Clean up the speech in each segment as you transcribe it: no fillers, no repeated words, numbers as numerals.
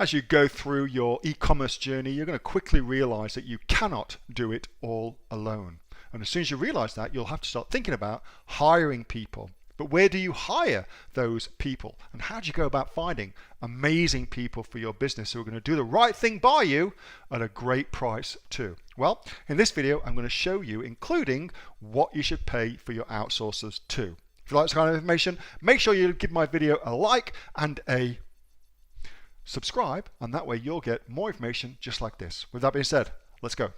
As you go through your e-commerce journey, you're going to quickly realize that you cannot do it all alone. And as soon as you realize that, you'll have to start thinking about hiring people. But where do you hire those people? And how do you go about finding amazing people for your business who are going to do the right thing by you at a great price too? Well, in this video, I'm going to show you, including what you should pay for your outsourcers too. If you like this kind of information, make sure you give my video a like and a subscribe, and that way you'll get more information just like this. With that being said, let's go.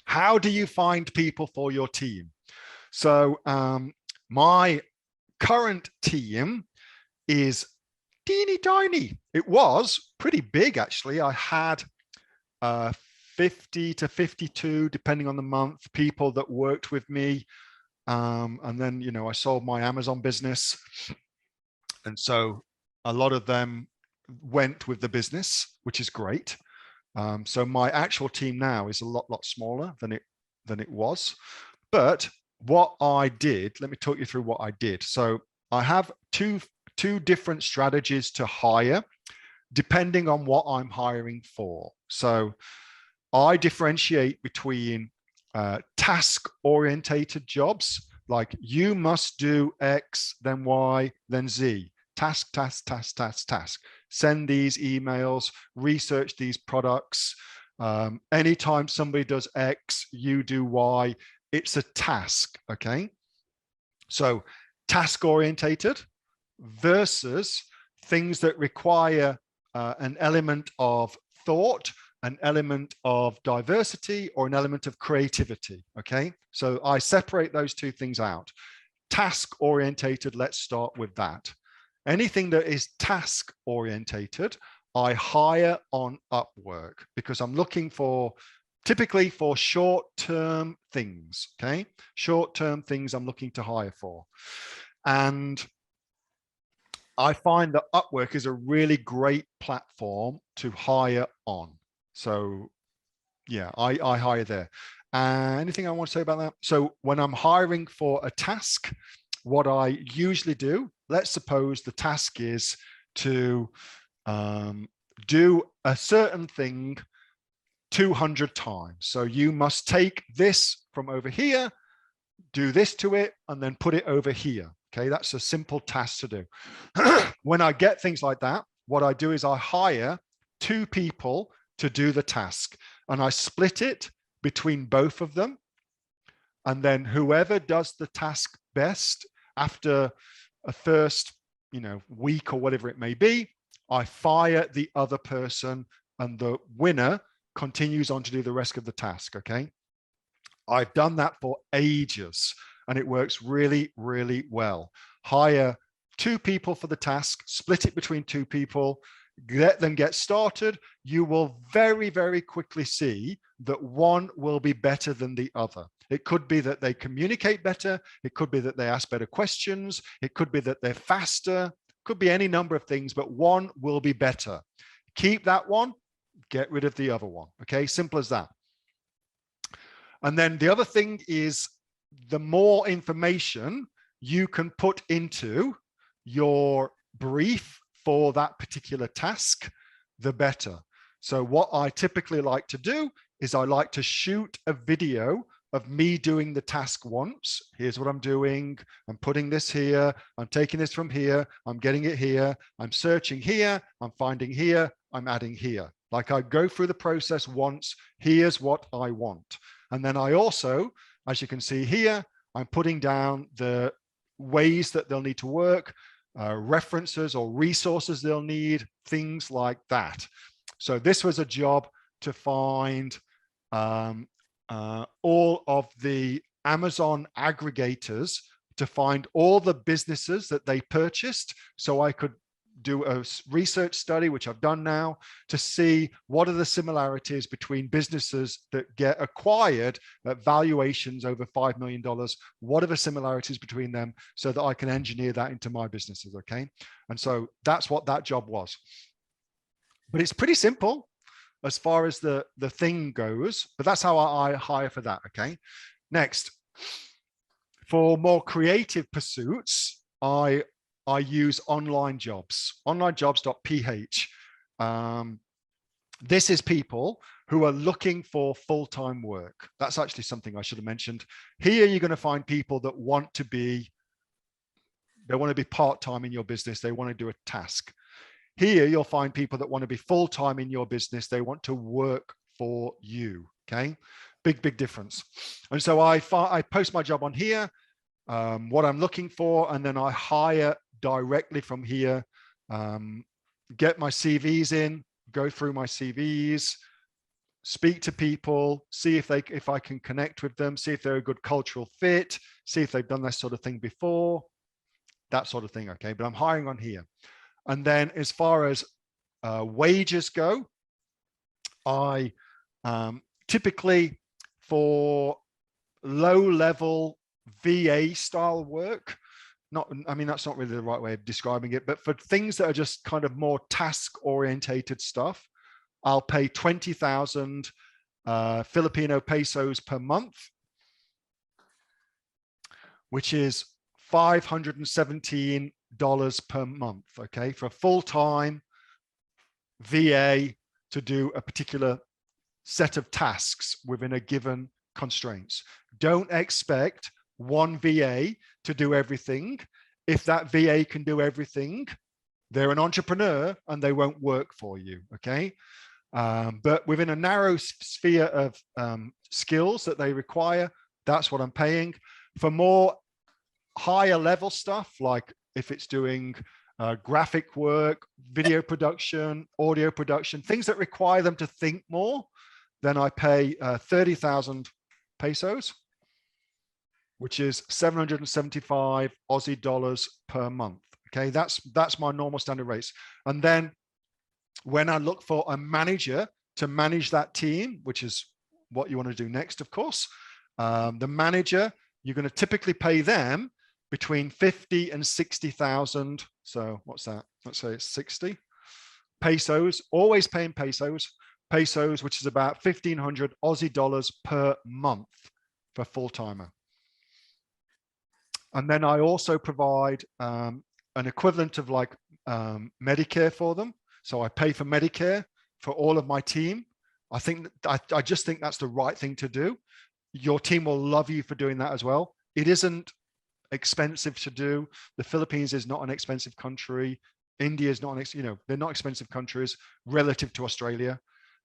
How do you find people for your team? So my current team is teeny tiny. It was pretty big actually. I had 50 to 52, depending on the month, people that worked with me. And then, you know, I sold my Amazon business. And so a lot of them went with the business, which is great. So my actual team now is a lot smaller than it was. But what I did, let me talk you through what I did. So I have two different strategies to hire, depending on what I'm hiring for. So I differentiate between task-orientated jobs, like you must do X, then Y, then Z. Task, task, task, task, task. Send these emails, research these products. Anytime somebody does X, you do Y. It's a task, okay? So task-orientated versus things that require an element of thought, an element of diversity, or an element of creativity, okay? So I separate those two things out. Task-orientated, let's start with that. Anything that is task-orientated, I hire on Upwork because I'm looking for, typically for short-term things, okay? Short-term things I'm looking to hire for. And I find that Upwork is a really great platform to hire on. So yeah, I hire there. Anything I want to say about that? So when I'm hiring for a task, what I usually do, let's suppose the task is to do a certain thing 200 times. So you must take this from over here, do this to it, and then put it over here. Okay, that's a simple task to do. When I get things like that, what I do is I hire 2 people to do the task, and I split it between both of them. And then whoever does the task best after a first, week or whatever it may be, I fire the other person, and the winner continues on to do the rest of the task. Okay, I've done that for ages, and it works really, really well. Hire 2 people for the task, split it between 2 people, let them get started. You will very, very quickly see that one will be better than the other. It could be that they communicate better. It could be that they ask better questions. It could be that they're faster. It could be any number of things, but one will be better. Keep that one, get rid of the other one. Okay, simple as that. And then the other thing is, the more information you can put into your brief for that particular task, the better. So what I typically like to do is I like to shoot a video of me doing the task once. Here's what I'm doing. I'm putting this here. I'm taking this from here. I'm getting it here. I'm searching here. I'm finding here. I'm adding here. Like I go through the process once. Here's what I want. And then I also, as you can see here, I'm putting down the ways that they'll need to work, references or resources they'll need, things like that. So this was a job to find all of the Amazon aggregators, to find all the businesses that they purchased, so I could do a research study, which I've done now, to see what are the similarities between businesses that get acquired at valuations over $5 million. What are the similarities between them, so that I can engineer that into my businesses, okay? And so that's what that job was. But it's pretty simple as far as the thing goes, but that's how I hire for that, okay? Next, For more creative pursuits, I use online jobs, onlinejobs.ph. This is people who are looking for full-time work. That's actually something I should have mentioned. Here, you're going to find people that want to be part-time in your business. They want to do a task. Here, you'll find people that want to be full-time in your business. They want to work for you. Okay, big difference. And so I post my job on here, what I'm looking for, and then I hire directly from here. Get my CVs in, go through my CVs, speak to people, see if I can connect with them, see if they're a good cultural fit, see if they've done this sort of thing before, that sort of thing. Okay, but I'm hiring on here. And then as far as wages go, I typically, for low-level VA style work, that's not really the right way of describing it, but for things that are just kind of more task-orientated stuff, I'll pay 20,000 Filipino pesos per month, which is $517 per month, okay, for a full-time VA to do a particular set of tasks within a given constraints. Don't expect one VA to do everything. If that VA can do everything, they're an entrepreneur and they won't work for you, okay? But within a narrow sphere of skills that they require, that's what I'm paying. For more higher level stuff, like if it's doing graphic work, video production, audio production, things that require them to think more, then I pay 30,000 pesos, which is 775 Aussie dollars per month. Okay, that's my normal standard rates. And then when I look for a manager to manage that team, which is what you want to do next, of course, the manager, you're going to typically pay them between 50 and 60,000. So what's that? Let's say it's 60 pesos, always paying pesos, which is about 1,500 Aussie dollars per month for full-timer. And then I also provide an equivalent of like Medicare for them. So I pay for Medicare for all of my team. I just think that's the right thing to do. Your team will love you for doing that as well. It isn't expensive to do. The Philippines is not an expensive country. India is not they're not expensive countries relative to Australia.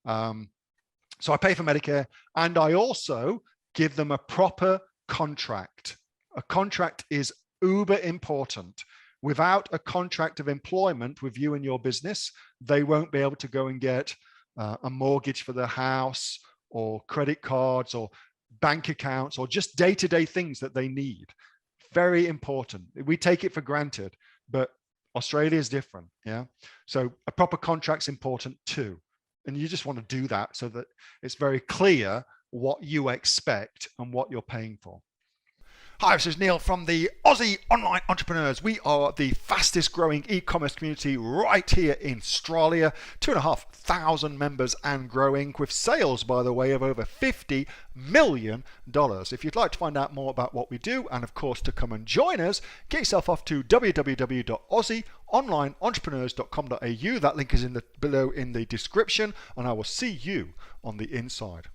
So I pay for Medicare, and I also give them a proper contract. A contract is uber important. Without a contract of employment with you and your business, they won't be able to go and get a mortgage for their house or credit cards or bank accounts or just day-to-day things that they need. Very important. We take it for granted, but Australia is different. Yeah. So a proper contract's important too. And you just want to do that so that it's very clear what you expect and what you're paying for. Hi, this is Neil from the Aussie Online Entrepreneurs. We are the fastest growing e-commerce community right here in Australia. 2,500 members and growing, with sales, by the way, of over $50 million. If you'd like to find out more about what we do, and of course to come and join us, get yourself off to www.aussieonlineentrepreneurs.com.au. That link is below in the description, and I will see you on the inside.